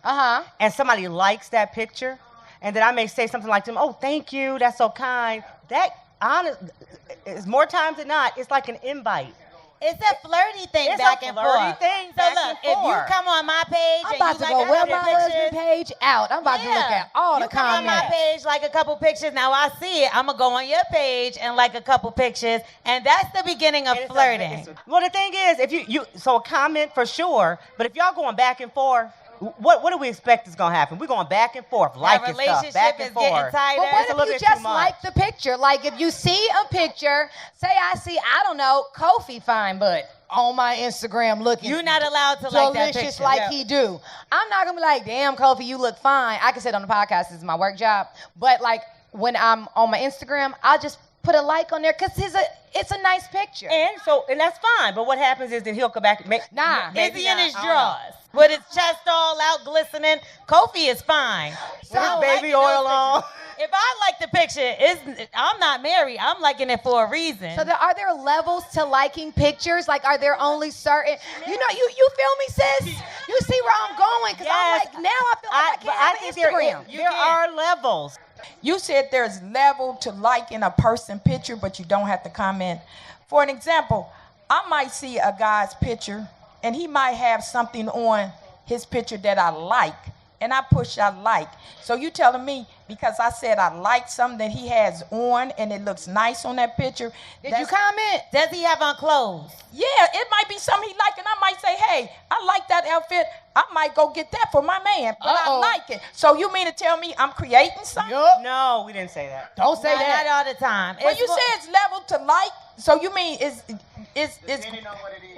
and somebody likes that picture, and then I may say something like to them, oh, thank you, that's so kind. That is more times than not, it's like an invite. It's a flirty thing It's back a and flirty forth. thing So back look, and if you forth. come on my page I'm and about you to like go a wear couple my pictures, husband page out. I'm about to look at all the you come on my comments. page, like a couple pictures. Now I see it. I'm gonna go on your page and like a couple pictures, and that's the beginning of flirting. Well, the thing is, if so a comment for sure, but if y'all going back and forth, what do we expect is gonna happen? We're going back and forth, liking stuff, relationship back is and getting forth. tighter. But It's a what little if bit you too just much. like the picture? Like if you see a picture, say I see, I don't know, Kofi fine butt on my Instagram looking You're not allowed to like that delicious picture. like he do. I'm not gonna be like, damn, Kofi, you look fine. I can say it on the podcast, this is my work job. But like when I'm on my Instagram, I'll just put a like on there because it's a nice picture. And that's fine. But what happens is that he'll come back. Nah. Is he in his drawers with his chest all out glistening? Kofi is fine. With his baby oil on. If I like the picture, I'm not married. I'm liking it for a reason. So are there levels to liking pictures? Like, are there only certain? You feel me, sis? You see where I'm going? Because Yes. I'm like, now I feel like I can't have an Instagram. There are levels. You said there's level to liking a person picture, but you don't have to comment. For an example, I might see a guy's picture, and he might have something on his picture that I like, and I push I like. So you telling me because I said I like something that he has on and it looks nice on that picture. Did you comment? Does he have on clothes? Yeah, it might be something he like, and I might say, hey, I like that outfit. I might go get that for my man, but I like it. So you mean to tell me I'm creating something? No, we didn't say that. Don't say Not that. all the time. When you say it's level to like, so you mean it's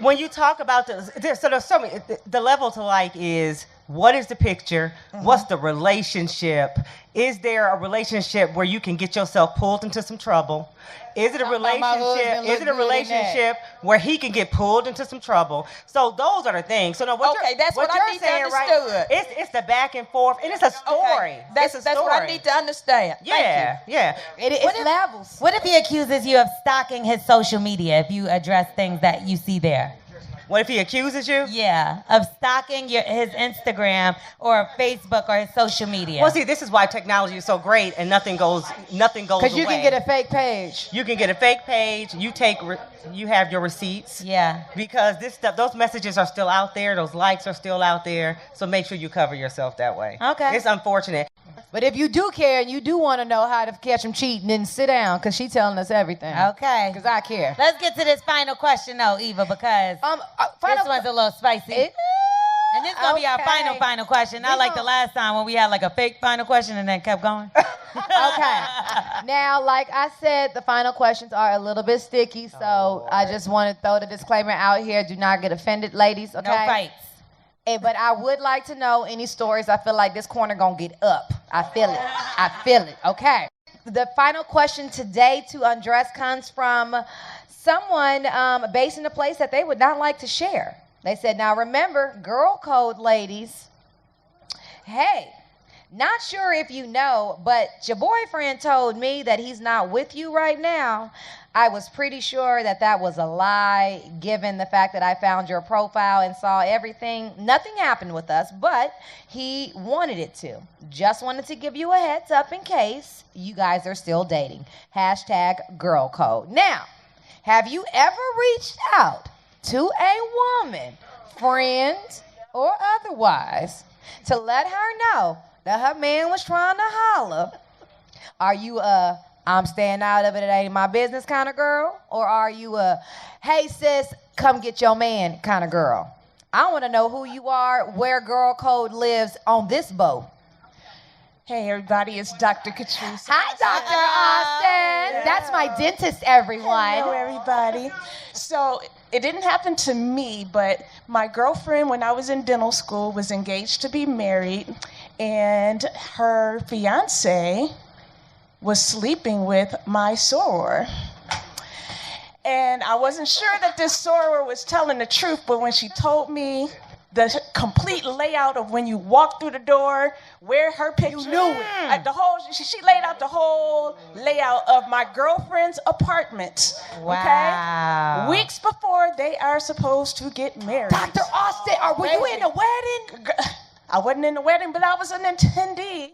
When you talk about there's so many. The level to like is what is the picture? What's the relationship? Is there a relationship where you can get yourself pulled into some trouble? Is it a relationship? Is it a relationship where he can get pulled into some trouble? So those are the things. So no, that's what I you're need to saying, understood. Right, it's the back and forth, and it's a story. Okay. That's it's a what I story. need to understand. Yeah, yeah. It's levels. What if he accuses you of stalking his social media if you address things that you see there? What if he accuses you? Yeah, of stalking his Instagram or Facebook or his social media. Well, see, this is why technology is so great, and nothing goes Because you can get a fake page. You can get a fake page. You have your receipts. Yeah. Because those messages are still out there. Those likes are still out there. So make sure you cover yourself that way. Okay. It's unfortunate. But if you do care and you do want to know how to catch him cheating, then sit down because she's telling us everything. Okay. Because I care. Let's get to this final question, though, Eva, because this one's a little spicy. And this is going to be our final question. Not like the last time when we had like a fake final question and then kept going. Okay. Now, like I said, the final questions are a little bit sticky, so I just want to throw the disclaimer out here. Do not get offended, ladies, okay? No fights. But I would like to know any stories. I feel like this corner going to get up. I feel it. Okay. The final question today to Undress comes from someone based in a place that they would not like to share. They said, now remember, girl code, ladies. Hey, not sure if you know, but your boyfriend told me that he's not with you right now. I was pretty sure that that was a lie, given the fact that I found your profile and saw everything. Nothing happened with us, but he wanted it to. Just wanted to give you a heads up in case you guys are still dating. # girl code. Now, have you ever reached out to a woman, friend or otherwise, to let her know that her man was trying to holler? Are you a I'm staying out of it, it ain't my business kind of girl? Or are you a hey sis, come get your man kind of girl? I want to know who you are, where girl code lives on this boat. Hey, everybody, it's Dr. Catrice. Hi, Dr. Austin. That's my dentist, everyone. Hello, everybody. So it didn't happen to me, but my girlfriend, when I was in dental school, was engaged to be married, and her fiance was sleeping with my soror. And I wasn't sure that this soror was telling the truth, but when she told me the complete layout of when you walk through the door, where her picture, you knew it. She laid out the whole layout of my girlfriend's apartment. Wow. Okay? Weeks before they are supposed to get married. Dr. Austin, were you in the wedding? I wasn't in the wedding, but I was an attendee.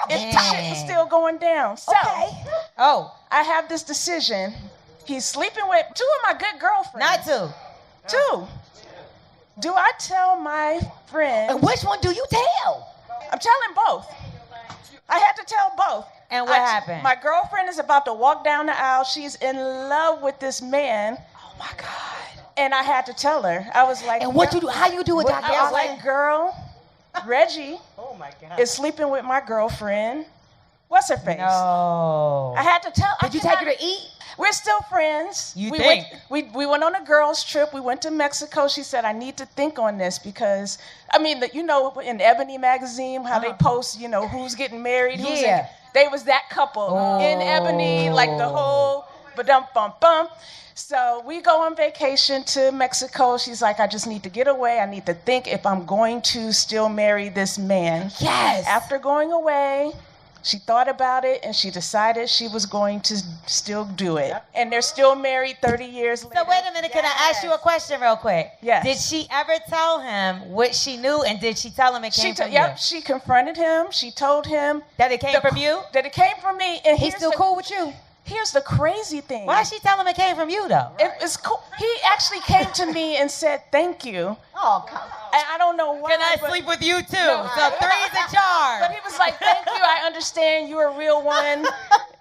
Shit was still going down. So, I have this decision. He's sleeping with 2 of my good girlfriends. Not 2. 2. Do I tell my friend? And which one do you tell? I'm telling both. I had to tell both. And what happened? My girlfriend is about to walk down the aisle. She's in love with this man. Oh my God. And I had to tell her. I was like, and what you do? How you do it, Dr. I was like, girl, Reggie is sleeping with my girlfriend. What's her face? No. I had to tell. Did you take her to eat? We're still friends. You think? We went on a girls' trip. We went to Mexico. She said, I need to think on this because, I mean, you know, in Ebony magazine, how they post, you know, who's getting married. They was that couple in Ebony, like the whole ba-dum-bum-bum. So we go on vacation to Mexico. She's like, I just need to get away. I need to think if I'm going to still marry this man. Yes. After going away, she thought about it and she decided she was going to still do it. And they're still married 30 years later. So wait a minute, can I ask you a question real quick? Yes. Did she ever tell him what she knew, and did she tell him it came from you? Yep, she confronted him. She told him that it came from you? That it came from me. And he's still cool with you? Here's the crazy thing. Why did she tell him it came from you, though? It's cool. He actually came to me and said, thank you. Oh, come on. And I don't know why. Can I sleep with you, too? No, so 3's a charge. But he was like, thank you. I understand. You're a real one.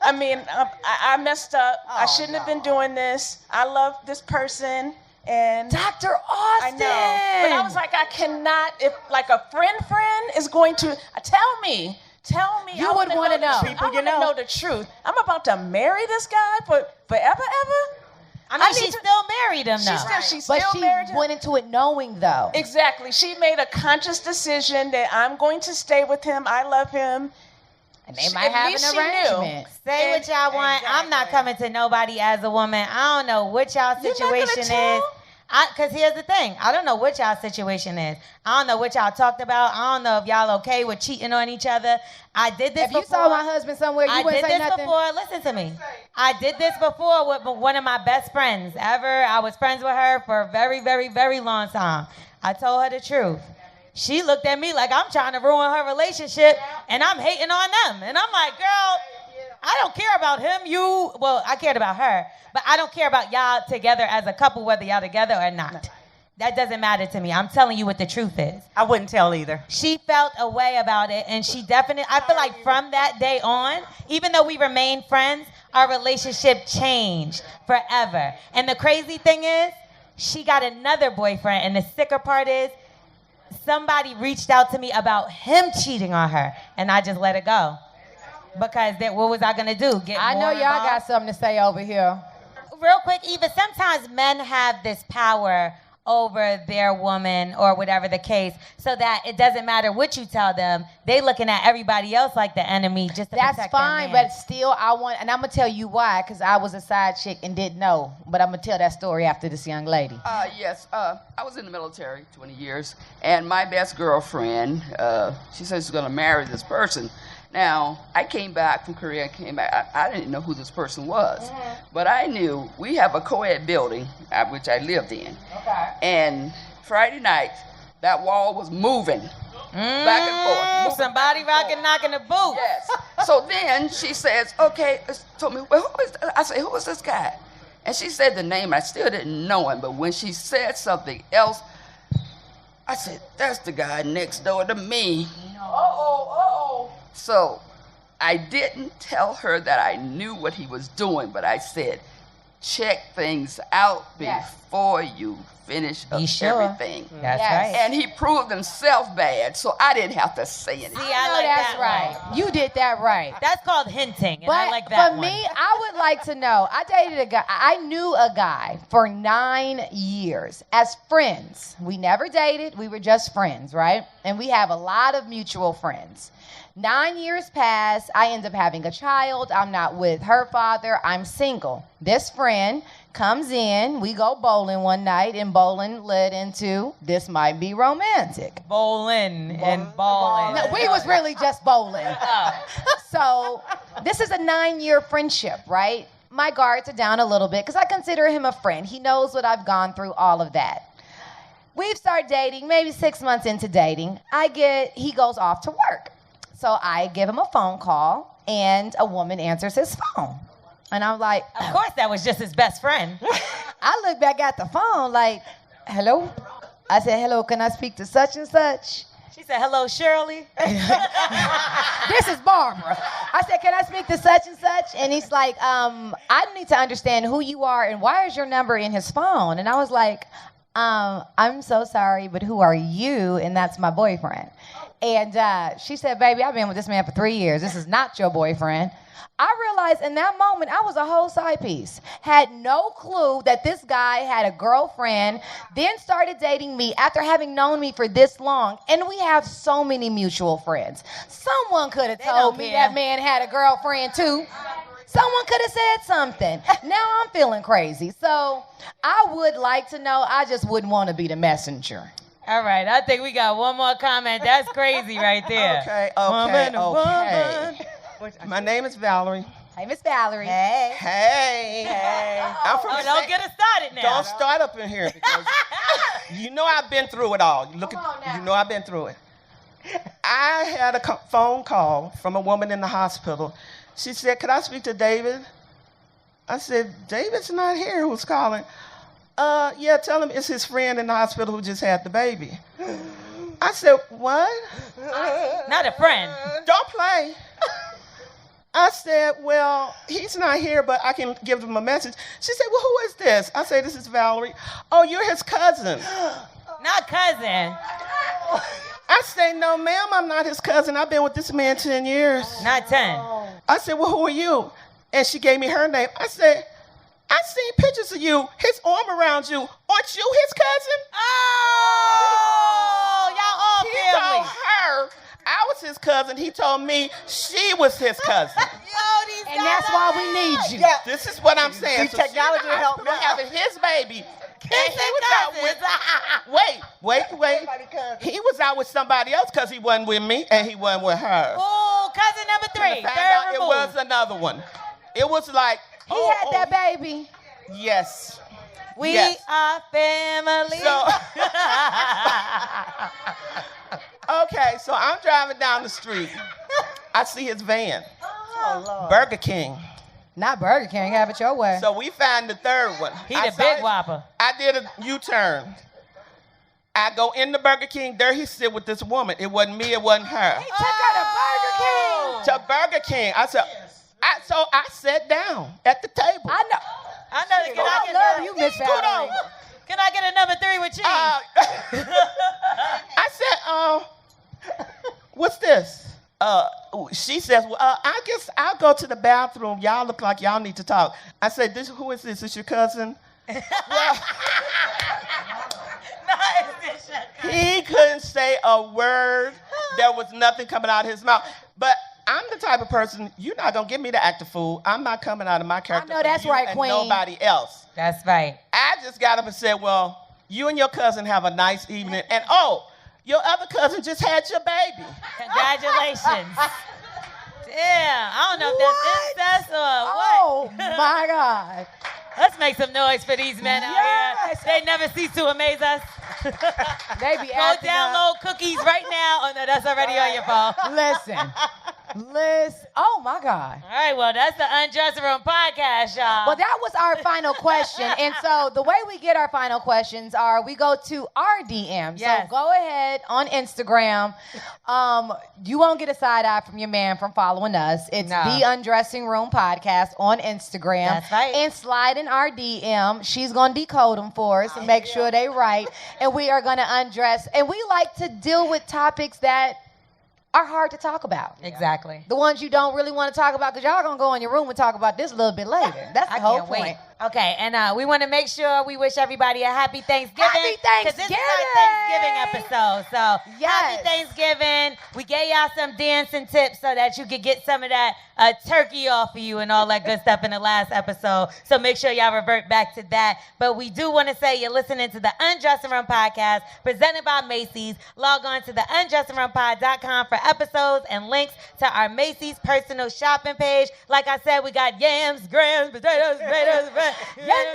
I mean, I messed up. I shouldn't have been doing this. I love this person. And Dr. Austin. I know. But I was like, I cannot, if like a friend is going to tell me. You would want to know. I want to know the truth. I'm about to marry this guy for forever, ever? I mean, she still married him, though. She still married him. Went into it knowing, though. Exactly. She made a conscious decision that I'm going to stay with him. I love him. And they might have an arrangement. Say what y'all want. Exactly. I'm not coming to nobody as a woman. I don't know what y'all situation is. Because here's the thing. I don't know what y'all situation is. I don't know what y'all talked about. I don't know if y'all okay with cheating on each other. I did this before. If you saw my husband somewhere, you wouldn't say nothing? Listen to me. I did this before with one of my best friends ever. I was friends with her for a very, very, very long time. I told her the truth. She looked at me like I'm trying to ruin her relationship, and I'm hating on them. And I'm like, girl, I don't care about him. I cared about her, but I don't care about y'all together as a couple, whether y'all together or not. That doesn't matter to me. I'm telling you what the truth is. I wouldn't tell either. She felt a way about it, and she definitely, I feel like from that day on, even though we remained friends, our relationship changed forever. And the crazy thing is, she got another boyfriend, and the sicker part is, somebody reached out to me about him cheating on her, and I just let it go. Because what was I gonna do? I know y'all got something to say over here. Real quick, Eva, sometimes men have this power over their woman or whatever the case, so that it doesn't matter what you tell them, they looking at everybody else like the enemy just to That's protect fine, their man. but still and I'm gonna tell you why, because I was a side chick and didn't know, but I'm gonna tell that story after this young lady. Yes, I was in the military 20 years, and my best girlfriend, she said she's gonna marry this person. Now, I came back from Korea, I didn't know who this person was, but I knew we have a co-ed building, which I lived in. Okay. And Friday night, that wall was moving back and forth. Somebody knocking the boot. Yes. So then she says, okay, told me, well, who is that? I said, who is this guy? And she said the name, I still didn't know him, but when she said something else, I said, that's the guy next door to me. So I didn't tell her that I knew what he was doing, but I said, check things out before you finish up everything. That's right. And he proved himself bad, so I didn't have to say anything. See, I like that's that right. one. You did that right. That's called hinting, and But I like that for one. me, I would like to know. I dated a guy. I knew a guy for 9 years as friends. We never dated. We were just friends, right? And we have a lot of mutual friends. 9 years pass. I end up having a child. I'm not with her father. I'm single. This friend comes in. We go bowling one night, and bowling led into this might be romantic. Bowling and balling. No, we was really just bowling. So this is a 9-year friendship, right? My guards are down a little bit because I consider him a friend. He knows what I've gone through, all of that. We've started dating, maybe 6 months into dating. He goes off to work. So I give him a phone call, and a woman answers his phone. And I'm like, Of course, that was just his best friend. I look back at the phone like, hello? I said, hello, can I speak to such and such? She said, hello, Shirley. This is Barbara. I said, can I speak to such and such? And he's like, I need to understand who you are and why is your number in his phone? And I was like, I'm so sorry, but who are you? And that's my boyfriend. And she said, baby, I've been with this man for 3 years. This is not your boyfriend. I realized in that moment I was a whole side piece. Had no clue that this guy had a girlfriend, then started dating me after having known me for this long. And we have so many mutual friends. Someone could have told me that man had a girlfriend too. Someone could have said something. Now I'm feeling crazy. So I would like to know. I just wouldn't want to be the messenger. All right, I think we got one more comment. That's crazy right there. Okay. My name is Valerie. Hey, Miss Valerie. Hey. I'm from Don't get us started now. Don't start up in here because you know I've been through it all. You know I've been through it. I had a phone call from a woman in the hospital. She said, could I speak to David? I said, David's not here. Who's calling? Yeah, tell him it's his friend in the hospital who just had the baby. I said, what? Not a friend. Don't play. I said, well, he's not here, but I can give him a message. She said, well, who is this? I said, this is Valerie. Oh, you're his cousin. Not cousin. I said, no, ma'am, I'm not his cousin. I've been with this man 10 years. Not 10. I said, well, who are you? And she gave me her name. I said, I seen pictures of you, his arm around you. Aren't you his cousin? Oh, y'all all He family. told her I was his cousin. He told me she was his cousin. And that's why we need you. Yeah, this is what I'm saying. See, technology will help now. Having his baby. And he was out with, wait. He was out with somebody else because he wasn't with me and he wasn't with her. Oh, cousin number 3. Found Third out it remove. was another one. It was like, He had that baby. Yes. We Yes. are family. So, okay, so I'm driving down the street. I see his van. Oh, Lord. Burger King. Not Burger King, have it your way. So we found the third one. He I the saw big it. whopper. I did a U-turn. I go in the Burger King. There he sit with this woman. It wasn't me. It wasn't her. He took her to Burger King. To Burger King. I said, so I sat down at the table. I know. I know. Can I I love you, Miss Valerie. Can I get a number 3 with cheese? I said, this? She says, well, I guess I'll go to the bathroom. Y'all look like y'all need to talk. I said, who is this? Is your cousin? Well, he couldn't say a word. There was nothing coming out of his mouth. But I'm the type of person, you're not going to get me to act a fool. I'm not coming out of my character. I know that's right, Queen. Nobody else. That's right. I just got up and said, well, you and your cousin have a nice evening. And, your other cousin just had your baby. Congratulations. Damn. I don't know if that's incest or what. Oh, my God. Let's make some noise for these men out here. They never cease to amaze us. They be Go download cookies right now. Oh, no, that's already on your phone. Listen. Oh, my God. All right, well, that's the Undressing Room podcast, y'all. Well, that was our final question. And so the way we get our final questions are we go to our DM. Yes. So go ahead on Instagram. You won't get a side eye from your man from following us. It's the Undressing Room podcast on Instagram. That's right. And slide in our DM. She's going to decode them for us and make sure they right. And we are going to undress. And we like to deal with topics that are hard to talk about. Exactly. The ones you don't really want to talk about because y'all going to go in your room and talk about this a little bit later. That's the whole point. Wait. Okay, and we want to make sure we wish everybody a happy Thanksgiving. Happy Thanksgiving! Because this is our Thanksgiving episode. So yes. Happy Thanksgiving. We gave y'all some dancing tips so that you could get some of that turkey off of you and all that good stuff in the last episode. So make sure y'all revert back to that. But we do want to say you're listening to the Undressing Room podcast presented by Macy's. Log on to the undressingroompod.com for episodes and links to our Macy's personal shopping page. Like I said, we got yams, grams, potatoes, You name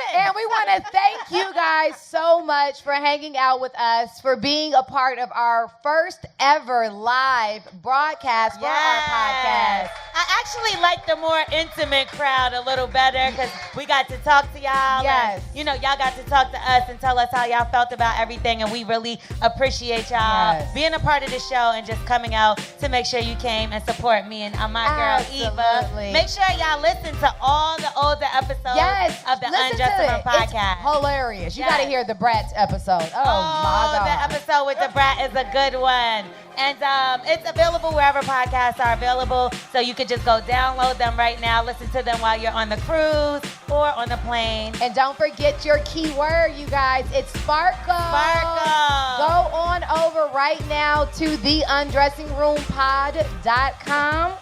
it. And we want to thank you guys so much for hanging out with us, for being a part of our first ever live broadcast for our podcast. I actually like the more intimate crowd a little better because we got to talk to y'all. Yes. And, y'all got to talk to us and tell us how y'all felt about everything, and we really appreciate y'all being a part of the show and just coming out to make sure you came and support me and my girl Eva. Make sure y'all listen to all the older episodes of the Undressing Room podcast. It's hilarious. You got to hear the Bratz episode. Oh my God. The episode with the Brat is a good one. And it's available wherever podcasts are available. So you could just go download them right now. Listen to them while you're on the cruise or on the plane. And don't forget your keyword, you guys. It's Sparkle. Go on over right now to theundressingroompod.com.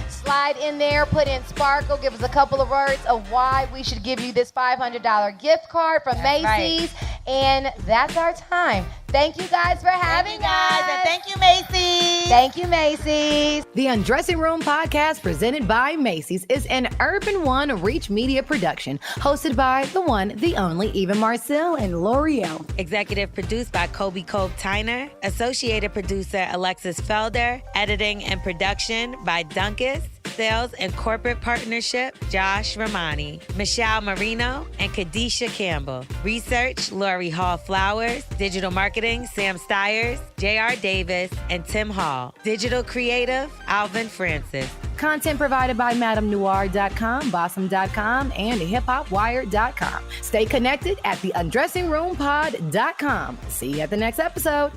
Slide in there, put in Sparkle, give us a couple of words of why we should give you this $500 gift card from Macy's. Right. And that's our time. Thank you guys for having us. And thank you, Macy's. Thank you, Macy's. The Undressing Room podcast presented by Macy's is an Urban One Reach Media production, hosted by the one, the only, Eva Marcille and L'Oreal. Executive produced by Kobe Tyner. Associated producer Alexis Felder. Editing and production by Duncan. Sales and Corporate Partnership, Josh Ramani, Michelle Marino, and Kadisha Campbell. Research, Lori Hall Flowers. Digital Marketing, Sam Stiers, J.R. Davis, and Tim Hall. Digital Creative, Alvin Francis. Content provided by MadameNoir.com, Bossum.com, and HipHopWire.com. Stay connected at theundressingroompod.com. See you at the next episode.